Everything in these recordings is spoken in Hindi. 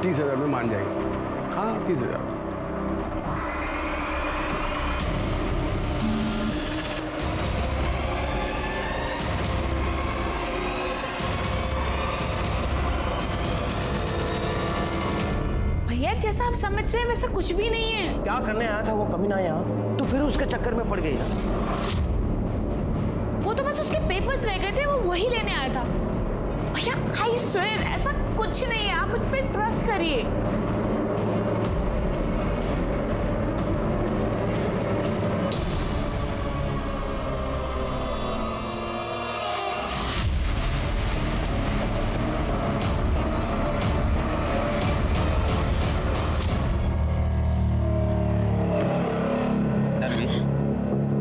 30,000 में मान जाएगी। हाँ 30,000। भैया जैसा आप समझ रहे हैं वैसा कुछ भी नहीं है। क्या करने आया था वो कमीना यहाँ, तो फिर उसके चक्कर में पड़ गई ना। वो तो बस उसके पेपर्स रह गए थे, वो वही लेने आया था। भैया आई स्वेयर ऐसा कुछ नहीं है, आप मुझ पे ट्रस्ट करिए।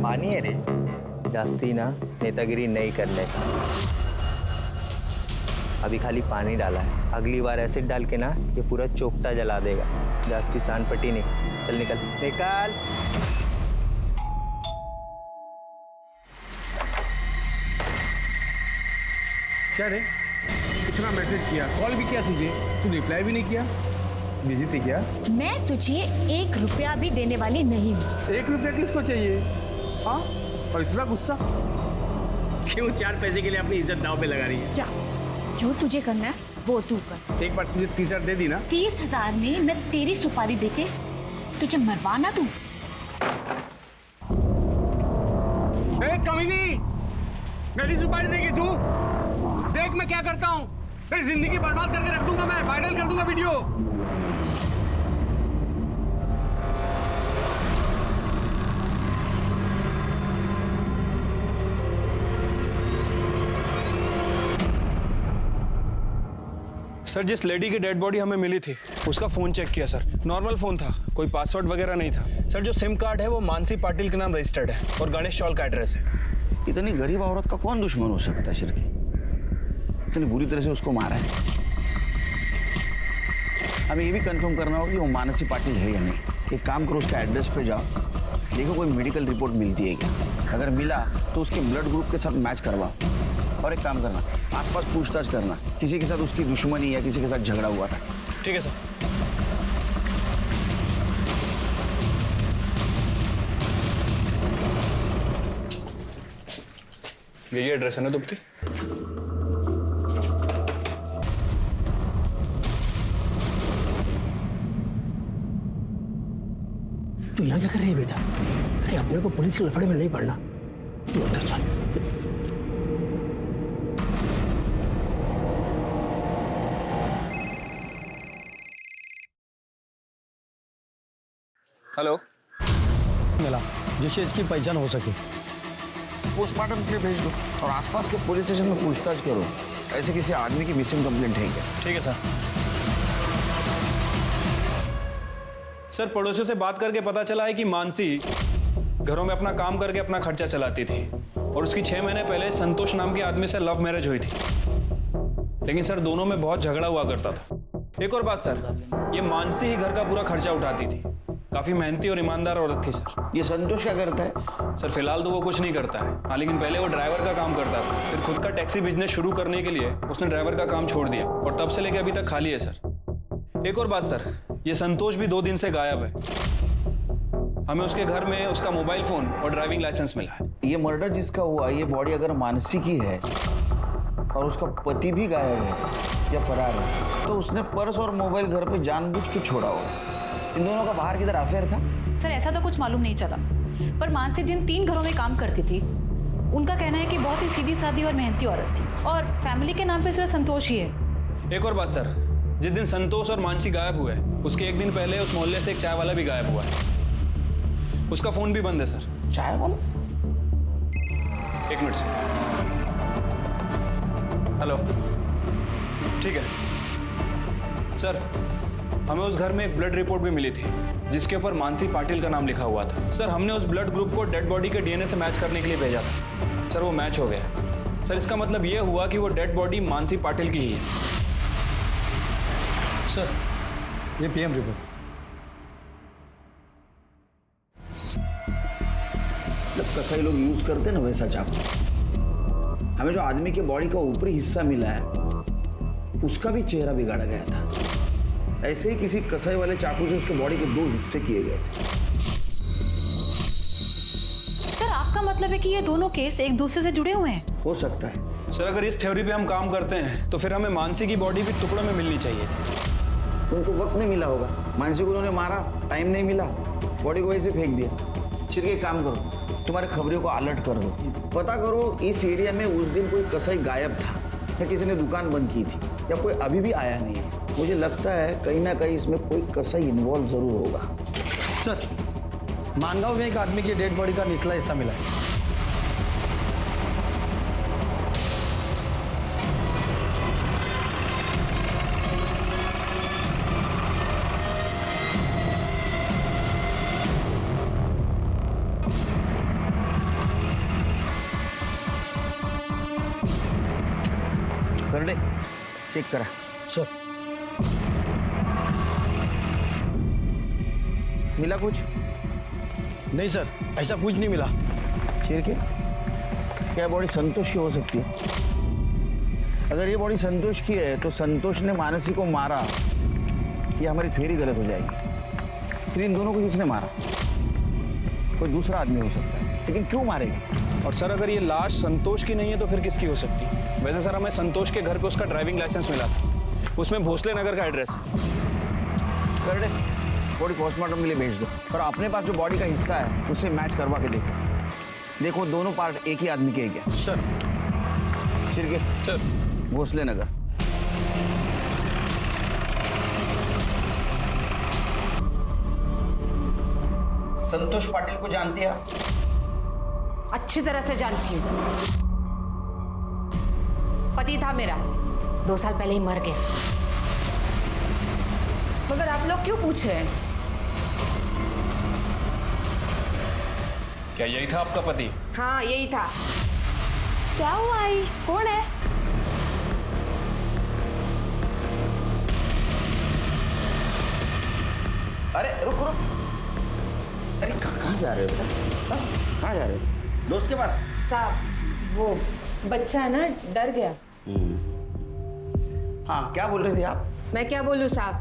पानी है रे, जास्ती ना नेतागिरी नहीं करने का। अभी खाली पानी डाला है, अगली बार एसिड डाल के ना ये पूरा चोपटा जला देगा। जास्ती सान पट्टी नहीं। चल निकल निकल। क्या रे, इतना मैसेज किया, कॉल भी किया तुझे, तू रिप्लाई भी नहीं किया। बिजी थी क्या? मैं तुझे 1 रुपया भी देने वाली नहीं हूँ। 1 रुपया किसको चाहिए? हाँ, और इतना गुस्सा क्यों? 4 पैसे के लिए अपनी इज्जत दांव पे लगा रही है। जा, जो तुझे करना है वो तू कर। एक बार तुझे 30,000 दे दी ना। 30,000 में मैं तेरी सुपारी देके तुझे मरवाना दूं। कमीनी, मेरी सुपारी देगी तू? देख मैं क्या करता हूँ, तेरी जिंदगी बर्बाद करके रख दूंगा, मैं वायरल कर दूंगा वीडियो। सर, जिस लेडी की डेड बॉडी हमें मिली थी उसका फोन चेक किया सर, नॉर्मल फोन था, कोई पासवर्ड वगैरह नहीं था। सर, जो सिम कार्ड है वो मानसी पाटिल के नाम रजिस्टर्ड है और गणेश चौल का एड्रेस है। इतनी गरीब औरत का कौन दुश्मन हो सकता है शिरकी? इतनी बुरी तरह से उसको मारा है। हमें ये भी कंफर्म करना होगा कि वो मानसी पाटिल है या नहीं। एक काम करो, उसके एड्रेस पे जाओ, देखो कोई मेडिकल रिपोर्ट मिलती है क्या। अगर मिला तो उसके ब्लड ग्रुप के साथ मैच करवाओ। और एक काम करना, आसपास पूछताछ करना, किसी के साथ उसकी दुश्मनी या किसी के साथ झगड़ा हुआ था। ठीक है सर। ये एड्रेस है ना दुप्ती? तू यहाँ क्या कर रही है बेटा? अरे अपने को पुलिस के लफड़े में नहीं पड़ना, तू अंदर चल। हेलो, मिला जिससे इसकी पहचान हो सके। पोस्टमार्टम के लिए भेज दो और आसपास के पुलिस स्टेशन में पूछताछ करो, ऐसे किसी आदमी की मिसिंग कंप्लेंट है क्या। ठीक है सर। सर, पड़ोसियों से बात करके पता चला है कि मानसी घरों में अपना काम करके अपना खर्चा चलाती थी और उसकी 6 महीने पहले संतोष नाम के आदमी से लव मैरिज हुई थी। लेकिन सर दोनों में बहुत झगड़ा हुआ करता था। एक और बात सर, ये मानसी ही घर का पूरा खर्चा उठाती थी। काफी मेहनती और ईमानदार औरत थी सर। ये संतोष क्या करता है? सर फिलहाल तो वो कुछ नहीं करता है, हाँ, लेकिन पहले वो ड्राइवर का काम करता था। फिर खुद का टैक्सी बिजनेस शुरू करने के लिए उसने ड्राइवर का काम छोड़ दिया और तब से लेकर अभी तक खाली है सर। एक और बात सर, ये संतोष भी 2 दिन से गायब है। हमें उसके घर में उसका मोबाइल फोन और ड्राइविंग लाइसेंस मिला है। ये मर्डर जिसका हुआ, ये बॉडी अगर मानसी की है और उसका पति भी गायब है या फरार है, तो उसने पर्स और मोबाइल घर पे जानबूझ के छोड़ा होगा। इन दोनों का बाहर किधर अफेयर था? सर ऐसा तो कुछ मालूम नहीं चला, पर मानसी जिन 3 घरों में काम करती थी उनका कहना है कि बहुत ही सीधी सादी और मेहनती औरत थी और फैमिली के नाम पे सिर्फ संतोष ही है। एक और बात सर, जिस दिन संतोष और मानसी गायब हुए उसके 1 दिन पहले उस मोहल्ले से एक चाय वाला भी गायब हुआ है। उसका फोन भी बंद है सर। चाय वाला? 1 मिनट सर। हेलो, ठीक है सर, हमें उस घर में एक ब्लड रिपोर्ट भी मिली थी जिसके ऊपर मानसी पाटिल का नाम लिखा हुआ था। सर हमने उस ब्लड ग्रुप को डेड बॉडी के डीएनए से मैच करने के लिए भेजा था। सर वो मैच हो गया। सर इसका मतलब ये हुआ कि वो डेड बॉडी मानसी पाटिल की ही है। सर ये पीएम रिपोर्ट। जब कसाई लोग यूज करते ना वैसा चाकू। हमें जो आदमी के बॉडी का ऊपरी हिस्सा मिला है उसका भी चेहरा बिगाड़ा गया था। ऐसे ही किसी कसाई वाले चाकू से उसके बॉडी के 2 हिस्से किए गए थे। सर आपका मतलब है कि ये दोनों केस एक दूसरे से जुड़े हुए हैं? हो सकता है। सर अगर इस थ्योरी पे हम काम करते हैं तो फिर हमें मानसी की बॉडी भी टुकड़ों में मिलनी चाहिए थी। उनको वक्त नहीं मिला होगा, मानसी को उन्होंने मारा, टाइम नहीं मिला, बॉडी को वैसे फेंक दिया। चिरके एक काम करो, तुम्हारे खबरों को अलर्ट कर दो, पता करो इस एरिया में उस दिन कोई कसाई गायब था या किसी ने दुकान बंद की थी या कोई अभी भी आया नहीं है। मुझे लगता है कहीं ना कहीं इसमें कोई कसाई इन्वॉल्व जरूर होगा। सर, मानगांव में एक आदमी की डेड बॉडी का निचला हिस्सा मिला है। कर दे, चेक करा। सर, मिला कुछ? नहीं सर, ऐसा कुछ नहीं मिला। चिरके, क्या बॉडी संतोष की हो सकती है? अगर ये बॉडी संतोष की है तो संतोष ने मानसी को मारा, ये हमारी थ्योरी गलत हो जाएगी। फिर इन दोनों को किसने मारा? कोई दूसरा आदमी हो सकता है, लेकिन क्यों मारेगा? और सर अगर ये लाश संतोष की नहीं है तो फिर किसकी हो सकती है? वैसे सर हमें संतोष के घर पे उसका ड्राइविंग लाइसेंस मिला था, उसमें भोसले नगर का एड्रेस है। कर दे, बॉडी पोस्टमार्टम के लिए भेज दो और अपने पास जो बॉडी का हिस्सा है उससे मैच करवा के देखो दोनों पार्ट एक ही आदमी के हैं क्या? सर चिरके, सर भोसले नगर। संतोष पाटिल को जानती है आप? अच्छी तरह से जानती हूँ। पति था मेरा, 2 साल पहले ही मर गया। मगर आप लोग क्यों पूछ रहे हैं? क्या यही था आपका पति? हाँ यही था। क्या हुआ आई? कौन है? अरे रुक रुक, अरे कहाँ जा रहे हो बेटा? कहाँ जा रहे हो? दोस्त के पास? साहब वो बच्चा है ना, डर गया। हाँ, क्या बोल रहे थे आप? मैं क्या बोलूँ साहब,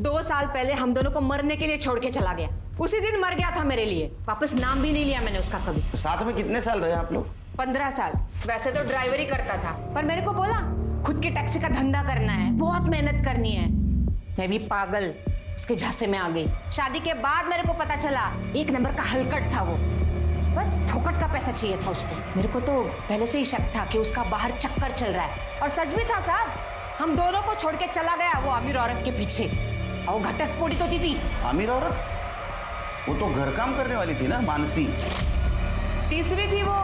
2 साल पहले हम दोनों को मरने के लिए छोड़ के चला गया। उसी दिन मर गया था मेरे लिए, वापस नाम भी नहीं लिया मैंने उसका कभी। साथ में कितने साल रहे आप लोग? 15 साल। वैसे तो ड्राइवरी करता था, पर मेरे को बोला खुद की टैक्सी का धंधा करना है, बहुत मेहनत करनी है। मैं भी पागल उसके झांसे में आ गई। शादी के बाद मेरे को पता चला 1 नंबर का हलकट था वो, बस फोकट का पैसा चाहिए था उसको। मेरे को तो पहले से ही शक था कि उसका बाहर चक्कर चल रहा है, और सच भी था साहब। हम दोनों को छोड़ के चला गया वो अमीर औरत के पीछे, और वो घटस्फोटित होती थी। अमीर औरत? वो तो घर काम करने वाली थी ना, मानसी। तीसरी थी वो।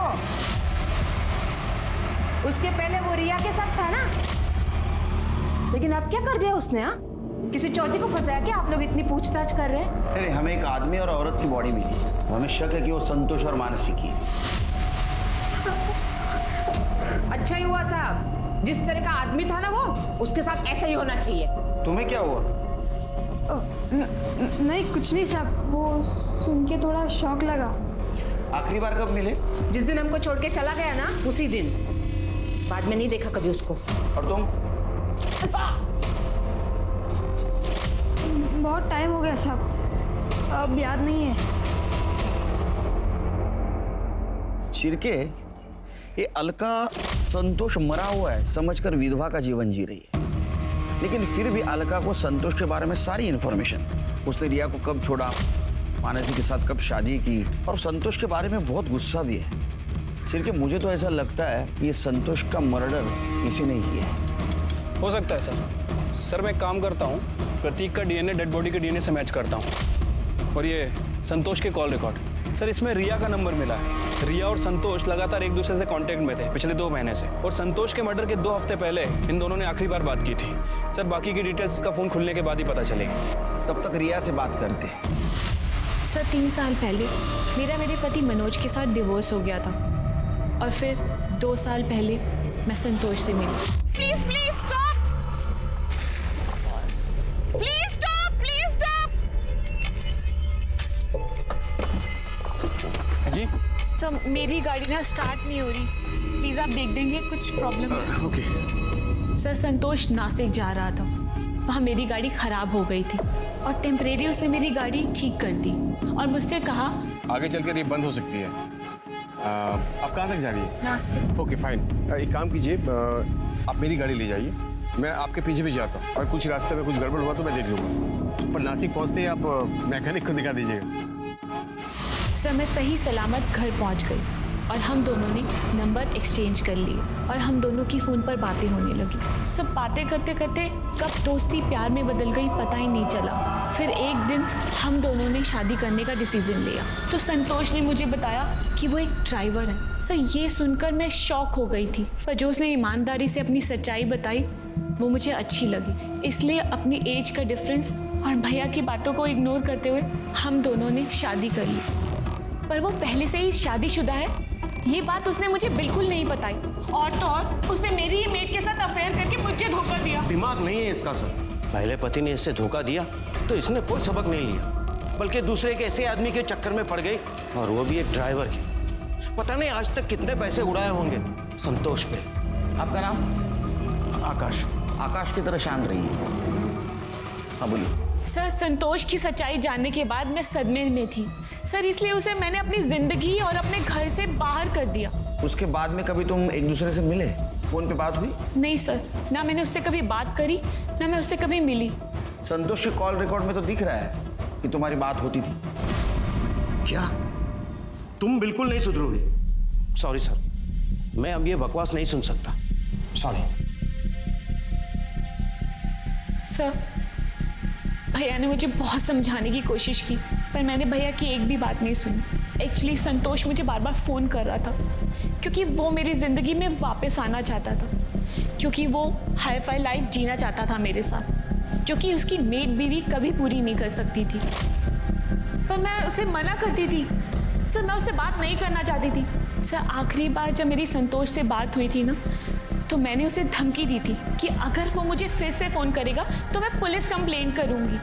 उसके पहले वो रिया के साथ था ना, लेकिन अब क्या कर दिया उसने? हाँ, किसी चौथी को फंसाया क्या? आप लोग इतनी पूछताछ कर रहे हैं। अरे हमें एक आदमी और औरत की बॉडी मिली, हमें शक है कि वो संतोष और मानसी की है। अच्छा ही हुआ साहब, जिस तरह का आदमी था ना वो, उसके साथ ऐसा ही होना चाहिए। तुम्हें क्या हुआ? नहीं कुछ नहीं साहब, वो सुन के थोड़ा शौक लगा। आखिरी बार कब मिले? जिस दिन हमको छोड़ के चला गया ना, उसी दिन। बाद में नहीं देखा कभी उसको। और तुम? बहुत टाइम हो गया साहब, अब याद नहीं है। शिरके, ये अलका संतोष मरा हुआ है समझकर विधवा का जीवन जी रही है, लेकिन फिर भी अलका को संतोष के बारे में सारी इंफॉर्मेशन, उसने रिया को कब छोड़ा, मानसी के साथ कब शादी की, और संतोष के बारे में बहुत गुस्सा भी है। शिरके, मुझे तो ऐसा लगता है कि ये संतोष का मर्डर इसी ने ही किया है। हो सकता है सर। सर मैं एक काम करता हूँ, प्रतीक का डीएनए डेड बॉडी के डीएनए से मैच करता हूँ, और ये संतोष के कॉल रिकॉर्ड। सर इसमें रिया का नंबर मिला है। रिया और संतोष लगातार एक दूसरे से कांटेक्ट में थे पिछले 2 महीने से, और संतोष के मर्डर के 2 हफ्ते पहले इन दोनों ने आखिरी बार बात की थी। सर बाकी की डिटेल्स का फोन खुलने के बाद ही पता चलेगी। तब तक रिया से बात करते हैं। सर 3 साल पहले मेरे पति मनोज के साथ डिवोर्स हो गया था, और फिर 2 साल पहले मैं संतोष से मिली। Please please stop, please stop, please stop. जी सर मेरी गाड़ी ना स्टार्ट नहीं हो रही, प्लीज आप देख देंगे, कुछ प्रॉब्लम है। ओके। सर संतोष नासिक जा रहा था, वहाँ मेरी गाड़ी खराब हो गई थी और टेम्परेरी उसने मेरी गाड़ी ठीक कर दी और मुझसे कहा आगे चलकर ये बंद हो सकती है। आप कहाँ तक जा रही है? नासिक। ओके फाइन, एक काम कीजिए, आप मेरी गाड़ी ले जाइए, मैं आपके पीछे भी जाता हूँ और कुछ रास्ते में कुछ गड़बड़ हुआ तो मैं देख लूँगा। पर नासिक पहुँचते ही आप मैकेनिक को दिखा दीजिएगा। सर मैं सही सलामत घर पहुंच गई और हम दोनों ने नंबर एक्सचेंज कर लिए और हम दोनों की फ़ोन पर बातें होने लगी। सब बातें करते करते कब दोस्ती प्यार में बदल गई पता ही नहीं चला। फिर एक दिन हम दोनों ने शादी करने का डिसीजन लिया तो संतोष ने मुझे बताया कि वो एक ड्राइवर है। सर ये सुनकर मैं शॉक हो गई थी, पर जो उसने ईमानदारी से अपनी सच्चाई बताई वो मुझे अच्छी लगी। इसलिए अपनी एज का डिफरेंस और भैया की बातों को इग्नोर करते हुए हम दोनों ने शादी कर ली। पर वो पहले से ही शादीशुदा है, ये बात उसने मुझे बिल्कुल नहीं बताई। और तो और उसने मेरी ही मेड के साथ अफेयर करके मुझे धोखा दिया। दिमाग नहीं है इसका सर। पहले पति ने इससे धोखा दिया तो इसने कोई सबक नहीं लिया, बल्कि दूसरे के ऐसे आदमी के चक्कर में पड़ गई, और वो भी एक ड्राइवर के। पता नहीं आज तक कितने पैसे उड़ाए होंगे संतोष पे। आपका नाम? आकाश। आकाश की तरह शांत रहिए। हाँ बोलिए। सर संतोष की सच्चाई जानने के बाद मैं सदमे में थी सर, इसलिए उसे मैंने अपनी जिंदगी और अपने घर से बाहर कर दिया। उसके बाद में कभी तुम एक दूसरे से मिले? फोन पे बात हुई? नहीं सर, ना मैंने उससे कभी बात करी ना मैं उससे कभी मिली। संतोष के कॉल रिकॉर्ड में तो दिख रहा है कि तुम्हारी बात होती थी। क्या तुम बिल्कुल नहीं सुधरोगे? सॉरी सर, मैं अब ये बकवास नहीं सुन सकता, सॉरी। सर भैया ने मुझे बहुत समझाने की कोशिश की पर मैंने भैया की एक भी बात नहीं सुनी। एक्चुअली संतोष मुझे बार बार फ़ोन कर रहा था क्योंकि वो मेरी ज़िंदगी में वापस आना चाहता था, क्योंकि वो हाई फाई लाइफ जीना चाहता था मेरे साथ, जो कि उसकी मेड बीवी कभी पूरी नहीं कर सकती थी। पर मैं उसे मना करती थी सर, मैं उससे बात नहीं करना चाहती थी। सर आखिरी बार जब मेरी संतोष से बात हुई थी ना, तो मैंने उसे धमकी दी थी कि अगर वो मुझे फिर से फ़ोन करेगा तो मैं पुलिस कंप्लेंट करूंगी।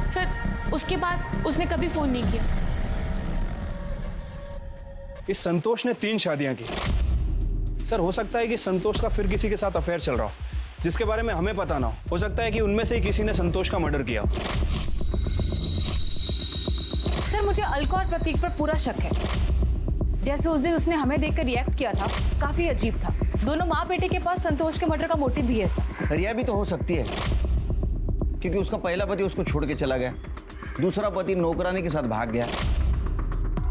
सर उसके बाद उसने कभी फ़ोन नहीं किया। इस संतोष ने 3 शादियां की। सर हो सकता है कि संतोष का फिर किसी के साथ अफेयर चल रहा हो जिसके बारे में हमें पता ना हो सकता है कि उनमें से ही किसी ने संतोष का मर्डर किया। सर मुझे अलका और प्रतीक पर पूरा शक है। जैसे उस दिन उसने हमें देखकर रिएक्ट किया था, काफी अजीब था। दोनों माँ बेटे के पास संतोष के मर्डर का मोटिव भी है सर। रिया भी तो हो सकती है क्योंकि उसका पहला पति उसको छोड़ के चला गया, दूसरा पति नौकरानी के साथ भाग गया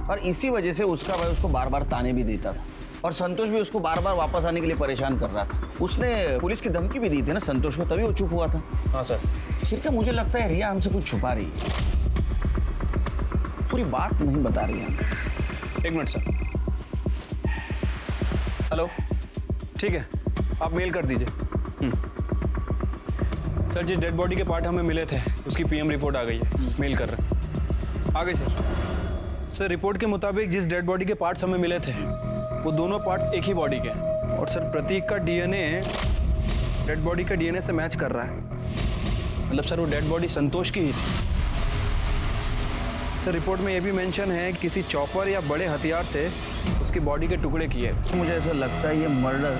और इसी वजह से उसका भाई उसको बार बार ताने भी देता था और संतोष भी उसको बार बार वापस आने के लिए परेशान कर रहा था। उसने पुलिस की धमकी भी दी थी ना संतोष को, तभी वो चुप हुआ था। हाँ सर। सिर्फ मुझे लगता है रिया हमसे कुछ छुपा रही है, पूरी बात नहीं बता रही है। एक मिनट सर। हेलो, ठीक है आप मेल कर दीजिए। सर जिस डेड बॉडी के पार्ट हमें मिले थे उसकी पीएम रिपोर्ट आ गई है, मेल कर रहे हैं। आ गई सर। रिपोर्ट के मुताबिक जिस डेड बॉडी के पार्ट्स हमें मिले थे वो दोनों पार्ट्स एक ही बॉडी के हैं और सर प्रतीक का डीएनए डेड बॉडी का डीएनए से मैच कर रहा है। मतलब सर वो डेड बॉडी संतोष की ही थी। सर रिपोर्ट में ये भी मेंशन है कि किसी चॉपर या बड़े हथियार से उसकी बॉडी के टुकड़े किए। मुझे ऐसा लगता है ये मर्डर,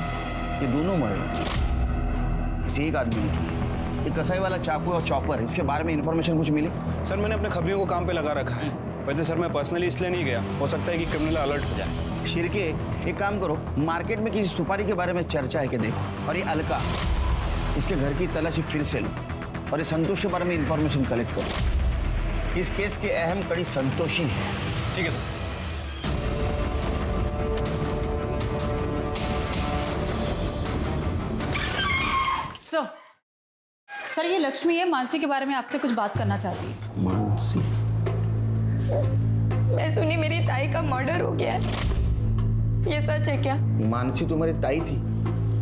ये दोनों मर्डर किसी एक आदमी ने किए। ये कसाई वाला चाकू और चॉपर, इसके बारे में इंफॉर्मेशन कुछ मिली? सर मैंने अपने खबरियों को काम पे लगा रखा है। वैसे सर मैं पर्सनली इसलिए नहीं गया, हो सकता है कि क्रिमिनल अलर्ट हो जाए। शिरके एक काम करो, मार्केट में किसी सुपारी के बारे में चर्चा है कि देखो, और ये अलका, इसके घर की तलाशी फिर से लो और ये संतोष के बारे में इंफॉर्मेशन कलेक्ट करो। इस केस की अहम कड़ी संतोष ही है। ठीक है सर। सर ये लक्ष्मी है, मानसी के बारे में आपसे कुछ बात करना चाहती है। मानसी? मैं सुनी मेरी ताई का मर्डर हो गया है, ये सच है क्या? मानसी तुम्हारी ताई थी?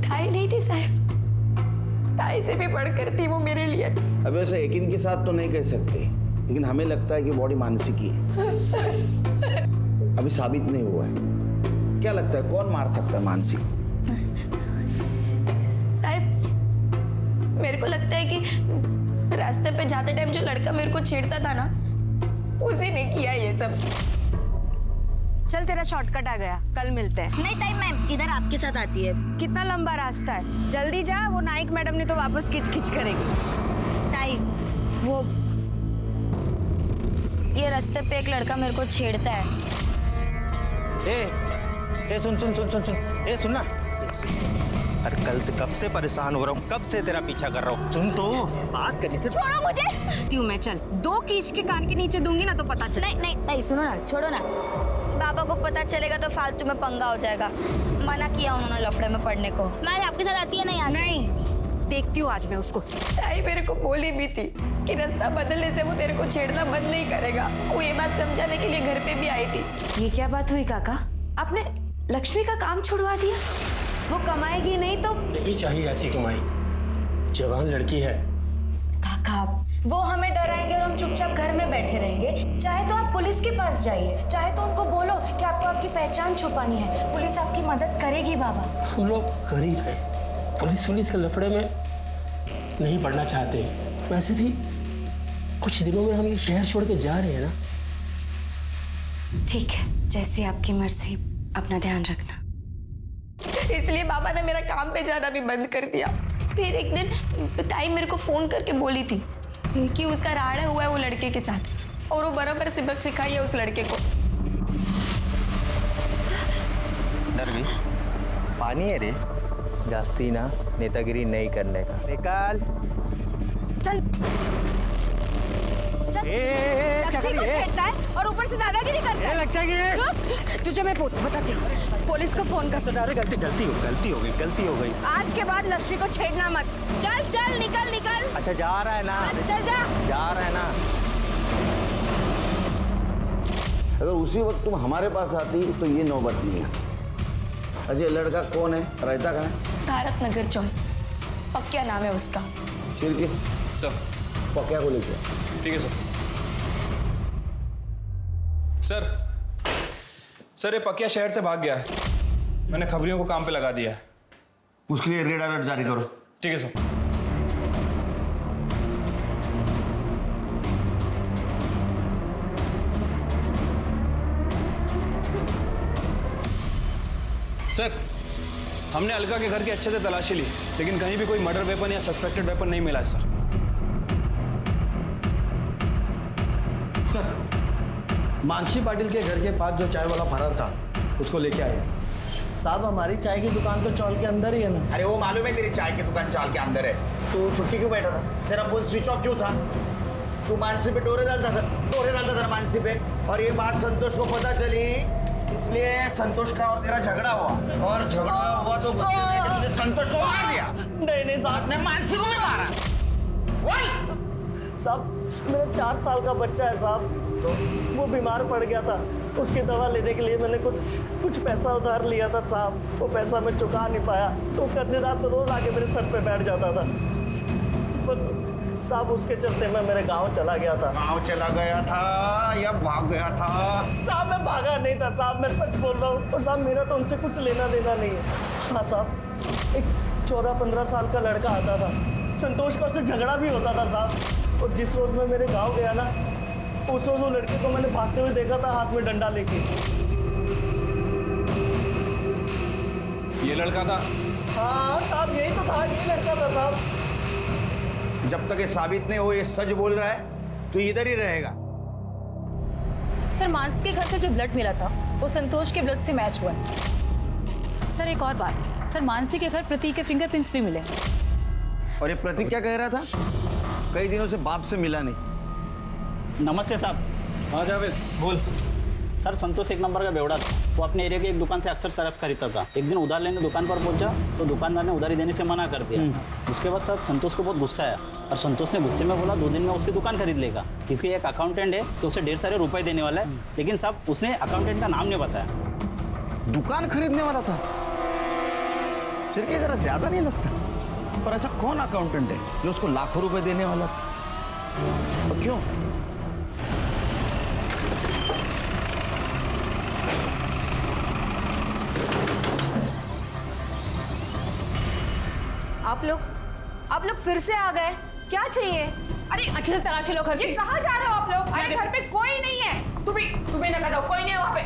ताई नहीं थी साहब, ताई से भी बढ़कर थी वो मेरे लिए। अब वैसे यकीन के साथ तो नहीं कह सकते, लेकिन हमें लगता है कि बॉडी मानसी की है। अभी साबित नहीं हुआ है। क्या लगता है कौन मार सकता है मानसी? साहब मेरे को लगता है कि रास्ते पे जाते टाइम जो लड़का मेरे को छेड़ता था ना, उसी ने किया ये सब। चल तेरा शॉर्टकट आ गया, कल मिलते हैं। नहीं ताई, मैं इधर आपके साथ आती है। कितना लंबा रास्ता है, जल्दी जा, वो नाइक मैडम ने तो वापस खिच खिच करेगी। ताई वो ये रास्ते पे एक लड़का मेरे को छेड़ता है। ए सुन सुन सुन सुन सुन, ए सुन ना। अरे कल से कब से परेशान हो रहा हूँ, कब से तेरा पीछा कर रहा हूँ। सुन तो, बात करने से छोड़ो मुझे। क्यों मैं चल 2 कीच के कान के नीचे दूंगी ना तो पता चल। नहीं नहीं ताई सुनो ना, छोड़ो ना। बाबा को पता चलेगा तो फालतू में पंगा हो जाएगा। मना किया उन्होंने लफड़े में पड़ने को। मैं आपके साथ आती है ना यहाँ से? नहीं, देखती हूँ आज मैं उसको। ताई मेरे को बोली भी थी कि रास्ता बदलने से वो तेरे को छेड़ना बंद नहीं करेगा। वो ये बात समझाने के लिए घर पे भी आई थी। ये क्या बात हुई काका, आपने लक्ष्मी का काम छुड़वा दिया? वो कमाएगी नहीं तो? नहीं चाहिए ऐसी कमाई, जवान लड़की है। काका वो हमें डराएंगे और हम चुपचाप घर में बैठे रहेंगे। चाहे तो आप पुलिस के पास जाइए, चाहे तो उनको बोलो कि आपको आपकी पहचान छुपानी है, पुलिस आपकी मदद करेगी। बाबा हम लोग गरीब हैं, पुलिस के लफड़े में नहीं पड़ना चाहते। वैसे भी कुछ दिनों में हम ये शहर छोड़ के जा रहे हैं ना। ठीक है, जैसे आपकी मर्जी, अपना ध्यान रखना। इसलिए बाबा ने मेरा काम पे जाना भी बंद कर दिया। फिर एक दिन ताई मेरे को फोन करके बोली थी कि उसका राड़ा हुआ है वो लड़के के साथ और वो बराबर सबक सिखाई है उस लड़के को। डर भी पानी है रे, जास्ती ना नेतागिरी नहीं करने का। निकाल चल चल। लक्ष्मी को छेड़ता है और ऊपर से दादागिरी करता है। तुझे मैं बताती हूँ, पुलिस को फोन कर। अरे गलती हो गई। आज के बाद लक्ष्मी को छेड़ना मत। चल चल, निकल। अच्छा जा रहा है ना? चल जा रहा है ना? अगर उसी वक्त तुम हमारे पास आती तो ये नौबत नहीं है। अजय लड़का कौन है, रहता कहाँ है? भारत नगर चौक, पक्या नाम है उसका। शिरके सर पक्या को लेके। ठीक है सर ये पकिया शहर से भाग गया है। मैंने खबरियों को काम पे लगा दिया है। उसके लिए रेड अलर्ट जारी करो। ठीक है सर। सर हमने अलका के घर की अच्छे से तलाशी ली, लेकिन कहीं भी कोई मर्डर वेपन या सस्पेक्टेड वेपन नहीं मिला है सर। सर मानसी पाटिल के घर के पास जो चाय वाला फरार था उसको लेके आए। साहब हमारी चाय की दुकान तो चौल के अंदर ही है ना। अरे वो मालूम है तेरी चाय की दुकान चाल के अंदर है, तो छुट्टी क्यों बैठा था? तेरा फोन स्विच ऑफ क्यों था? तू मानसी पे डोरे डालता था मानसी पे, और ये बात संतोष को पता चली, इसलिए संतोष का और तेरा झगड़ा हुआ, और झगड़ा हुआ तो गुस्से में तूने संतोष को मार दिया। नहीं साथ में मानसी को भी मारा। साहब मेरा 4 साल का बच्चा है साहब, तो वो बीमार पड़ गया था, उसकी दवा लेने के लिए मैंने कुछ पैसा उधार लिया था साहब। वो पैसा मैं चुका नहीं पाया, तो कर्जेदार तो रोज आके मेरे सर पे बैठ जाता था। बस साहब उसके चलते मैं मेरे गांव चला गया था। गांव चला गया था या भाग गया था? साहब मैं भागा नहीं था साहब, मैं सच बोल रहा हूँ। और साहब मेरा तो उनसे कुछ लेना देना नहीं है। हाँ साहब, एक 14-15 साल का लड़का आता था, संतोष का उससे झगड़ा भी होता था साहब। और जिस रोज मैं मेरे गांव गया ना, उस रोज वो लड़के को मैंने भागते हुए देखा था हाथ में डंडा लेके। ये लड़का था? हाँ साहब यही तो था, यही लड़का था साहब। जब तक ये साबित नहीं हो ये सच बोल रहा है तो इधर ही रहेगा। सर मानसी के घर से जो ब्लड मिला था वो संतोष के ब्लड से मैच हुआ है। सर एक और बात, सर मानसी के घर प्रतीक के फिंगरप्रिंट्स भी मिले। और ये प्रतीक क्या कह रहा था? कई दिनों से बाप से मिला नहीं। नमस्ते साहब। हाँ जावेद बोल। सर संतोष एक नंबर का बेवड़ा था, वो अपने एरिया की एक दुकान से अक्सर शराब खरीदता था। एक दिन उधार लेने दुकान पर पहुंचा तो दुकानदार ने उधारी देने से मना कर दिया। उसके बाद सर संतोष को बहुत गुस्सा आया और संतोष ने गुस्से में बोला 2 दिन में उसकी दुकान खरीद लेगा, क्योंकि एक अकाउंटेंट है तो उसे ढेर सारे रुपए देने वाला है। लेकिन साहब उसने अकाउंटेंट का नाम नहीं बताया। दुकान खरीदने वाला था? सिर्फ जरा ज्यादा नहीं लगता? और ऐसा कौन अकाउंटेंट है जो उसको लाखों रुपए देने वाला था? और क्यों? आप लोग फिर से आ गए, क्या चाहिए? अरे अच्छे से तलाशी लो घर की। ये कहाँ जा रहे हो आप लोग? अरे घर पे कोई नहीं है। तुम्हें ना जाओ, कोई नहीं है वहाँ पे।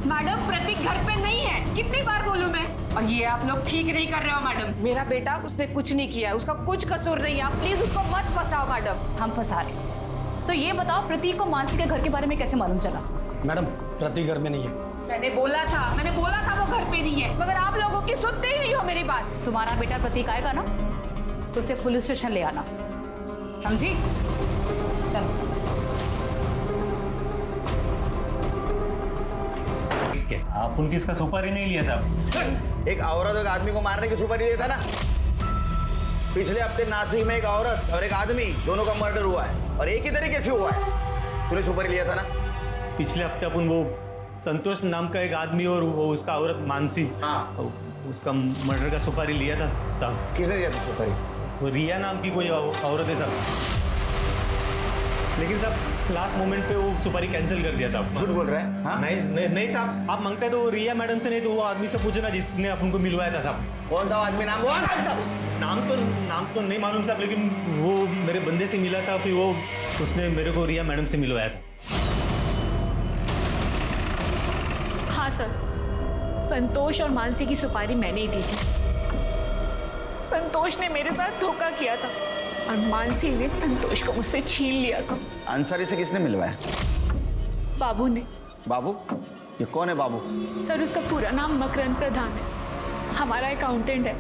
मैडम प्रतीक घर पे नहीं है, कितनी बार बोलूं मैं? और ये आप लोग ठीक नहीं कर रहे हो मैडम। मेरा बेटा उसने कुछ नहीं किया, उसका कुछ कसूर नहीं है, आप प्लीज उसको मत फंसाओ मैडम। हम फंसा रहे। तो ये बताओ प्रतीक को मानसी के घर के बारे में कैसे मालूम चला? मैडम प्रतीक घर में नहीं है। मैंने बोला था वो घर पे नहीं है, मगर आप लोगों की सुनते ही नहीं हो मेरी बात। तुम्हारा बेटा प्रतीक आएगा ना तो उसे पुलिस स्टेशन ले आना, समझी? चलो। आप उनकी इसका सुपारी नहीं लिया साहब? एक औरत और एक आदमी को मारने की सुपारी लिया था ना। पिछले हफ्ते नासिक में एक औरत और एक आदमी दोनों का मर्डर हुआ है और एक ही तरीके से हुआ है। तूने सुपारी लिया था ना? पिछले हफ्ते अपन वो संतोष नाम का एक आदमी और वो उसका औरत मानसी, हाँ, उसका मर्डर का सुपारी लिया था साहब। किसने दिया था सुपारी? वो रिया नाम की कोई औरत है साहब, लेकिन साहब लास्ट मोमेंट पे वो सुपारी कैंसिल कर दिया साहब। झूठ बोल रहा है? हाँ? नहीं साहब, आप मांगते तो रिया मैडम से नहीं तो वो आदमी से पूछो ना जिसने अपन को मिलवाया था साहब। कौन था आदमी? नाम बोल। नाम तो नहीं मालूम साहब, लेकिन वो मेरे बंदे से मिला था, फिर वो उसने मेरे को रिया मैडम से मिलवाया था। हाँ सर, संतोष और मानसी की सुपारी मैंने ही दी थी। संतोष ने मेरे साथ धोखा किया था और मानसी ने संतोष को मुझसे छीन लिया था। अंसारी से किसने मिलवाया? बाबू ने। बाबू? ये कौन है बाबू? सर उसका पूरा नाम मकरंद प्रधान है, हमारा अकाउंटेंट है,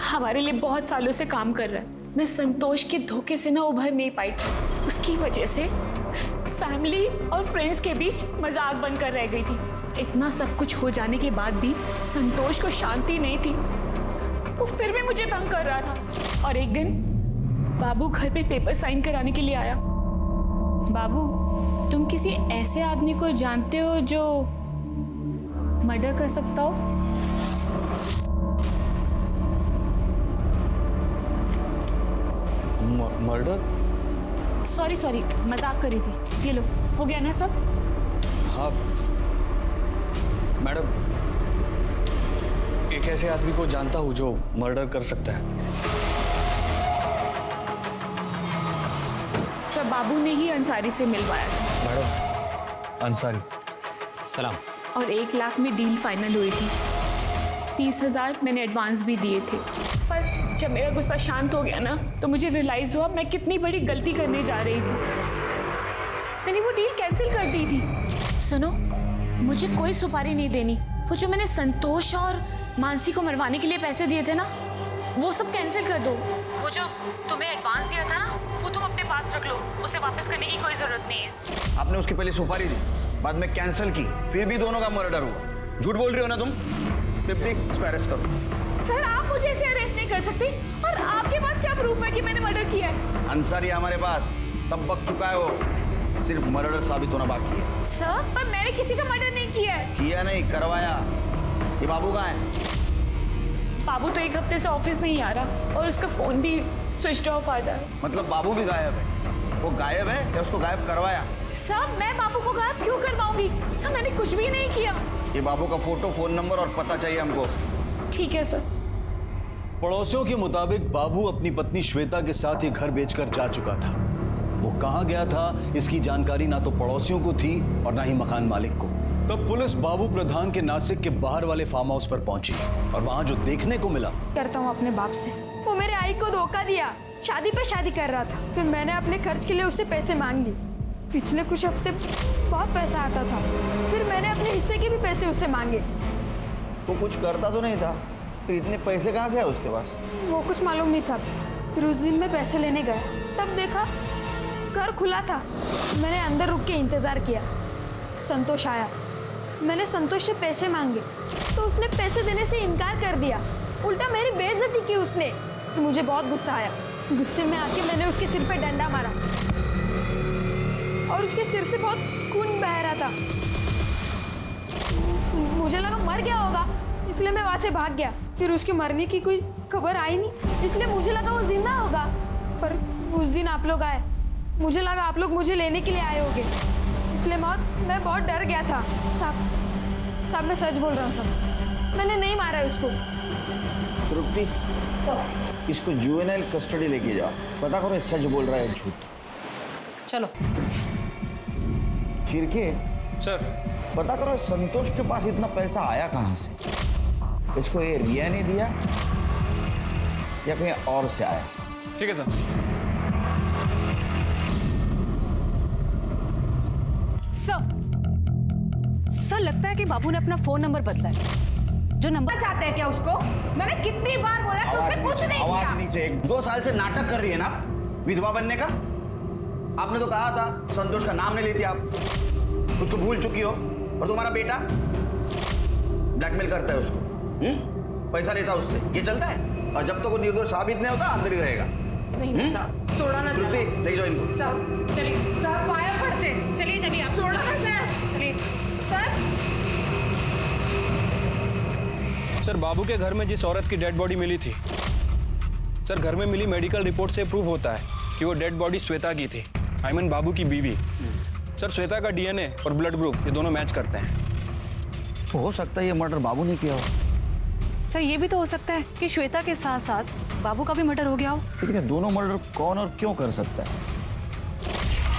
हमारे लिए बहुत सालों से काम कर रहा है। मैं संतोष के धोखे से ना उभर नहीं पाई थी, उसकी वजह से फैमिली और फ्रेंड्स के बीच मजाक बनकर रह गई थी। इतना सब कुछ हो जाने के बाद भी संतोष को शांति नहीं थी, वो फिर भी मुझे तंग कर रहा था। और एक दिन बाबू घर पे पेपर साइन कराने के लिए आया। बाबू, तुम किसी ऐसे आदमी को जानते हो जो मर्डर कर सकता हो? मर्डर? सॉरी मजाक करी थी। ये लो, हो गया ना सब? हाँ मैडम, एक ऐसे आदमी को जानता हूँ जो मर्डर कर सकता है। अच्छा, बाबू ने ही अंसारी से मिलवाया था। मैडम, अंसारी। सलाम। और 1 लाख में डील फाइनल हुई थी। 30,000 मैंने एडवांस भी दिए थे। पर जब मेरा गुस्सा शांत हो गया ना तो मुझे रियलाइज हुआ मैं कितनी बड़ी गलती करने जा रही थी। मैंने वो डील कैंसिल कर दी थी। सुनो, मुझे कोई सुपारी नहीं देनी। वो जो मैंने संतोष और मानसी को मरवाने के लिए पैसे दिए थे ना, वो सब कैंसिल कर दो। वो जो तुम्हें एडवांस दिया था ना, वो तुम अपने पास रख लो, उसे वापस करने की कोई जरूरत नहीं है। आपने उसकी पहले सुपारी दी, बाद में कैंसिल की, फिर भी दोनों का मर्डर हुआ। झूठ बोल रही हो ना तुम? दीप्ति, इसको अरेस्ट करो। सर, आप मुझे ऐसे अरेस्ट नहीं कर सकते। और आपके पास क्या प्रूफ है कि मैंने मर्डर किया है? अंसारी हमारे पास सब बक चुका है, वो सिर्फ मर्डर साबित होना बाकी है। सर, पर मैंने किसी का मर्डर नहीं किया है। किया नहीं, करवाया। ये बाबू कहाँ है? बाबू तो 1 हफ्ते से ऑफिस नहीं आ रहा और उसका फोन भी स्विच ऑफ आ रहा है। मतलब बाबू भी गायब है? वो गायब है या उसको गायब करवाया? सर, मैं बाबू को गायब क्यों करवाऊंगी? सर, मैंने कुछ भी नहीं किया। ये बाबू का फोटो, फोन नंबर और पता चाहिए हमको। ठीक है सर। पड़ोसियों के मुताबिक बाबू अपनी पत्नी श्वेता के साथ ये घर बेचकर जा चुका था। वो कहाँ गया था इसकी जानकारी ना तो पड़ोसियों को थी और ना ही मकान मालिक को। तब पुलिस बाबू प्रधान के नासिक के बाहर वाले फार्म हाउस पर पहुंची और वहां जो देखने को मिला। करता हूँ अपने बाप से। वो मेरे आई को धोखा दिया, शादी पे शादी कर रहा था। फिर मैंने अपने खर्च के लिए उससे पैसे मांग लिए। पिछले कुछ हफ्ते बहुत पैसा आता था, फिर मैंने अपने हिस्से के भी पैसे उससे मांगे। वो कुछ करता तो नहीं था, फिर इतने पैसे कहाँ से आए उसके पास? वो कुछ मालूम नहीं साहब। फिर उस दिन मैं पैसे लेने गया, तब देखा घर खुला था। मैंने अंदर रुक के इंतज़ार किया। संतोष आया, मैंने संतोष से पैसे मांगे तो उसने पैसे देने से इनकार कर दिया, उल्टा मेरी बेइज्जती की उसने। मुझे बहुत गुस्सा आया। गुस्से में आके मैंने उसके सिर पे डंडा मारा और उसके सिर से बहुत खून बह रहा था। मुझे लगा मर गया होगा, इसलिए मैं वहाँ से भाग गया। फिर उसके मरने की कोई खबर आई नहीं, इसलिए मुझे लगा वो जिंदा होगा। पर उस दिन आप लोग आए, मुझे लगा आप लोग मुझे लेने के लिए आए होंगे, इसलिए मैं बहुत डर गया था। साहब मैं सच बोल रहा हूँ साहब, मैंने नहीं मारा है उसको। तृप्ति, इसको जुवेनाइल कस्टडी लेके जाओ, पता करो सच बोल रहा है झूठ। चलो। चिरके, सर पता करो संतोष के पास इतना पैसा आया कहाँ से? इसको ये रिया ने दिया या कहीं और से आया? ठीक है सर। सर लगता है कि बाबू ने अपना फोन नंबर बदला है। जो नंबर चाहते हैं क्या उसको? मैंने कितनी बार बोला कि उसने कुछ नहीं आवाज किया। नीचे। 2 साल से नाटक कर रही है ना विधवा बनने का। आपने तो कहा था संतोष का नाम नहीं लेती आप, उसको भूल चुकी हो। और तुम्हारा बेटा ब्लैकमेल करता है उसको, पैसा लेता है उससे, ये चलता है। और जब तक वो निर्दोष साबित नहीं होता अंदर ही रहेगा। नहीं सर, छोड़ा ना। तृप्ति ले जाओ इनको। सर चलिए, सर पाया पड़ते। चलिए चलिए आप छोड़ा ना सर। चलिए। सर सर बाबू के घर में जिस औरत की डेड बॉडी मिली थी, सर घर में मिली मेडिकल रिपोर्ट से प्रूव होता है कि वो डेड बॉडी श्वेता की थी। आई मीन बाबू की बीवी। सर श्वेता का डीएनए और ब्लड ग्रुप ये दोनों मैच करते हैं। तो हो सकता है ये मर्डर बाबू ने किया हो। सर ये भी तो हो सकता है कि श्वेता के साथ साथ बाबू का भी मर्डर हो गया हो। लेकिन ये दोनों मर्डर कौन और क्यों कर सकता है?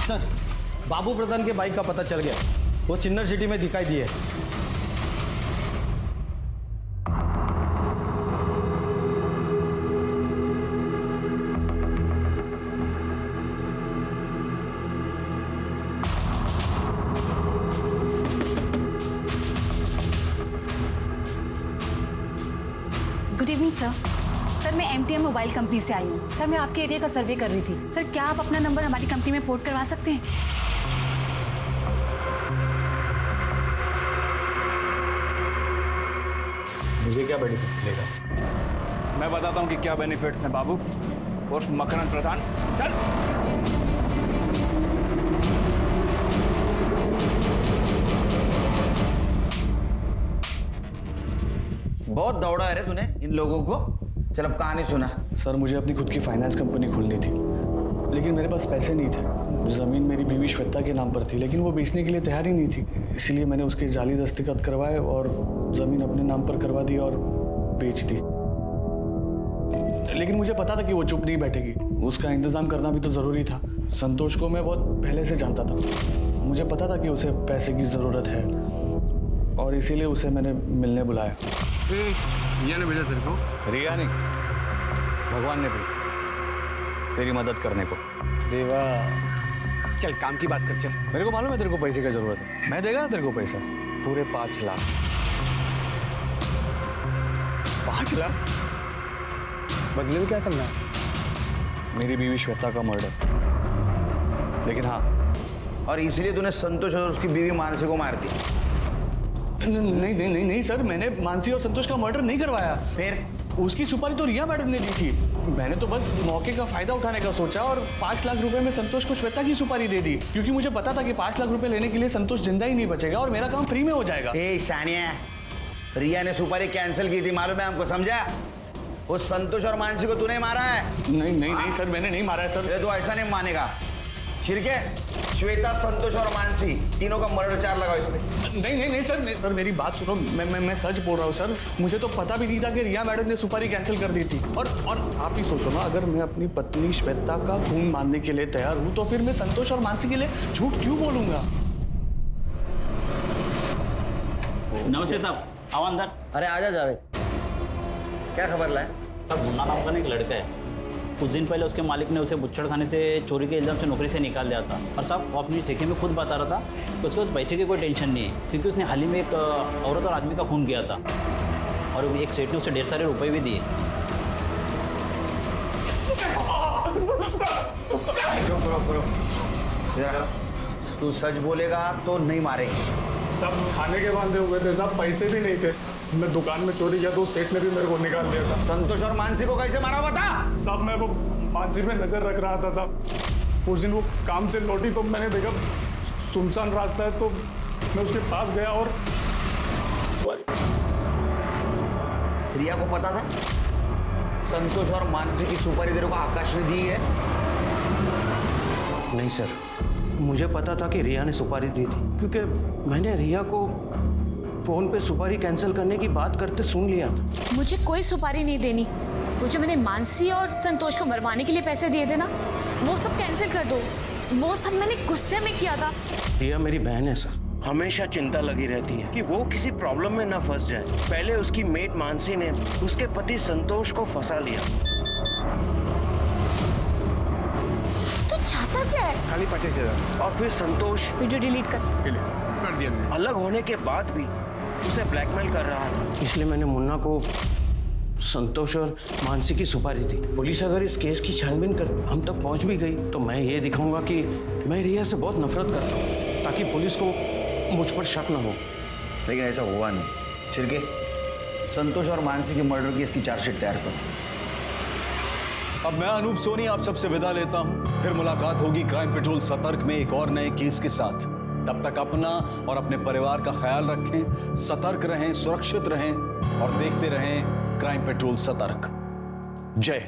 सर बाबू प्रधान के बाइक का पता चल गया, वो सिन्नर सिटी में दिखाई दिए। Good evening sir. सर मैं MTM मोबाइल कंपनी से आई हूँ। सर मैं आपके एरिया का सर्वे कर रही थी। सर क्या आप अपना नंबर हमारी कंपनी में पोर्ट करवा सकते हैं? मुझे क्या बेनिफिट मिलेगा? मैं बताता हूँ कि क्या बेनिफिट्स हैं बाबू और मकरन प्रधान। चल। बहुत दौड़ा है रे तूने इन लोगों को। चल अब कहानी सुना। सर मुझे अपनी खुद की फाइनेंस कंपनी खोलनी थी, लेकिन मेरे पास पैसे नहीं थे। ज़मीन मेरी बीवी श्वेता के नाम पर थी, लेकिन वो बेचने के लिए तैयार ही नहीं थी। इसलिए मैंने उसके जाली दस्तखत करवाए और ज़मीन अपने नाम पर करवा दी और बेच दी। लेकिन मुझे पता था कि वो चुप नहीं बैठेगी, उसका इंतज़ाम करना भी तो ज़रूरी था। संतोष को मैं बहुत पहले से जानता था, मुझे पता था कि उसे पैसे की ज़रूरत है और इसीलिए उसे मैंने मिलने बुलाया। रिया ने भेजा तेरे को? रिया नहीं, भगवान ने भेजा तेरी मदद करने को। देवा चल काम की बात कर चल। मेरे को मालूम है तेरे को पैसे की जरूरत है, मैं देगा ना तेरे को पैसा, पूरे 5 लाख। 5 लाख? बदले में क्या करना है? मेरी बीवी श्वेता का मर्डर। लेकिन हाँ, और इसलिए तूने संतोष और उसकी बीवी मानसी को मार दिया? नहीं सर, मैंने मानसी और संतोष का मर्डर नहीं करवाया। फिर उसकी सुपारी तो रिया मैडम ने दी थी। मैंने तो बस मौके का फायदा उठाने का सोचा और 5 लाख रुपए में संतोष को श्वेता की सुपारी दे दी, क्योंकि मुझे पता था कि 5 लाख रुपए लेने के लिए संतोष जिंदा ही नहीं बचेगा और मेरा काम फ्री में हो जाएगा। ए शानिया, रिया ने सुपारी कैंसिल की थी, मालूम है हमको, समझा? वो संतोष और मानसी को तूने मारा है? नहीं सर, मैंने नहीं मारा है सर। ये तो ऐसा नहीं मानेगा। छिड़के श्वेता, संतोष और मानसी तीनों का मर्डर चार्ज लगाओ इस पे। नहीं सर, मेरी बात सुनो। मैं सच बोल रहा हूँ सर। मुझे तो पता भी नहीं था कि रिया मैडम ने सुपारी कैंसिल कर दी थी। और आप ही सोचो ना, अगर मैं अपनी पत्नी श्वेता का खून मानने के लिए तैयार हूँ तो फिर मैं संतोष और मानसी के लिए झूठ क्यों बोलूंगा? नमस्ते साहब, आओ अंदर। अरे आजा जावेद, क्या खबर लाए? साहब मुन्ना नाम का एक लड़का है, कुछ दिन पहले उसके मालिक ने उसे बुच्छड़ खाने से चोरी के इल्जाम से नौकरी से निकाल दिया था। और साहब वो अपनी चिट्ठी में खुद बता रहा था कि उसके पास पैसे की कोई टेंशन नहीं है, क्योंकि उसने हाल ही में एक औरत और आदमी का खून किया था और एक सेठ ने उसे ढेर सारे रुपए भी दिए। तू सच बोलेगा तो नहीं मारेंगे। सब खाने के बांधे हुए थे साहब, पैसे भी नहीं थे। मैं दुकान में चोरी किया तो सेठ ने भी मेरे को निकाल दिया था। संतोष और मानसी को कैसे मारा बता? साहब मैं वो मानसी पे नजर रख रहा था साहब। उस दिन वो काम से लौटी तो मैंने देखा सुनसान रास्ता है, तो मैं उसके पास गया और रिया को पता था संतोष और मानसी की सुपारी तेरे को आकाश ने दी है? नहीं सर, मुझे पता था कि रिया ने सुपारी दी थी, क्योंकि मैंने रिया को फोन पे सुपारी कैंसिल करने की बात करते सुन लिया था। मुझे कोई सुपारी नहीं देनी। वो जो मैंने मानसी और संतोष को मरवाने के लिए पैसे दिए थे ना, वो सब कैंसिल कर दो। वो सब मैंने गुस्से में किया था। रिया मेरी बहन है सर, हमेशा चिंता लगी रहती है कि वो किसी प्रॉब्लम में ना फंस जाए। पहले उसकी मेट मानसी ने उसके पति संतोष को फंसा लिया। तू चाहता क्या है? खाली 25,000। और फिर संतोष वीडियो डिलीट कर दिया मैंने। अलग होने के बाद भी उसे ब्लैकमेल कर रहा था। इसलिए मैंने मुन्ना को संतोष और मानसी की सुपारी दी। पुलिस अगर इस केस की छानबीन कर हम तक पहुंच भी गई तो मैं ये दिखाऊंगा कि मैं रिया से बहुत नफरत करता हूँ, ताकि पुलिस को मुझ पर शक न हो। लेकिन ऐसा हुआ नहीं। छिड़के, संतोष और मानसी के मर्डर केस की चार्जशीट तैयार करो। अब मैं अनूप सोनी आप सबसे विदा लेता हूं। फिर मुलाकात होगी क्राइम पेट्रोल सतर्क में एक और नए केस के साथ। तब तक अपना और अपने परिवार का ख्याल रखें, सतर्क रहें, सुरक्षित रहें और देखते रहें क्राइम पेट्रोल सतर्क। जय हिंद।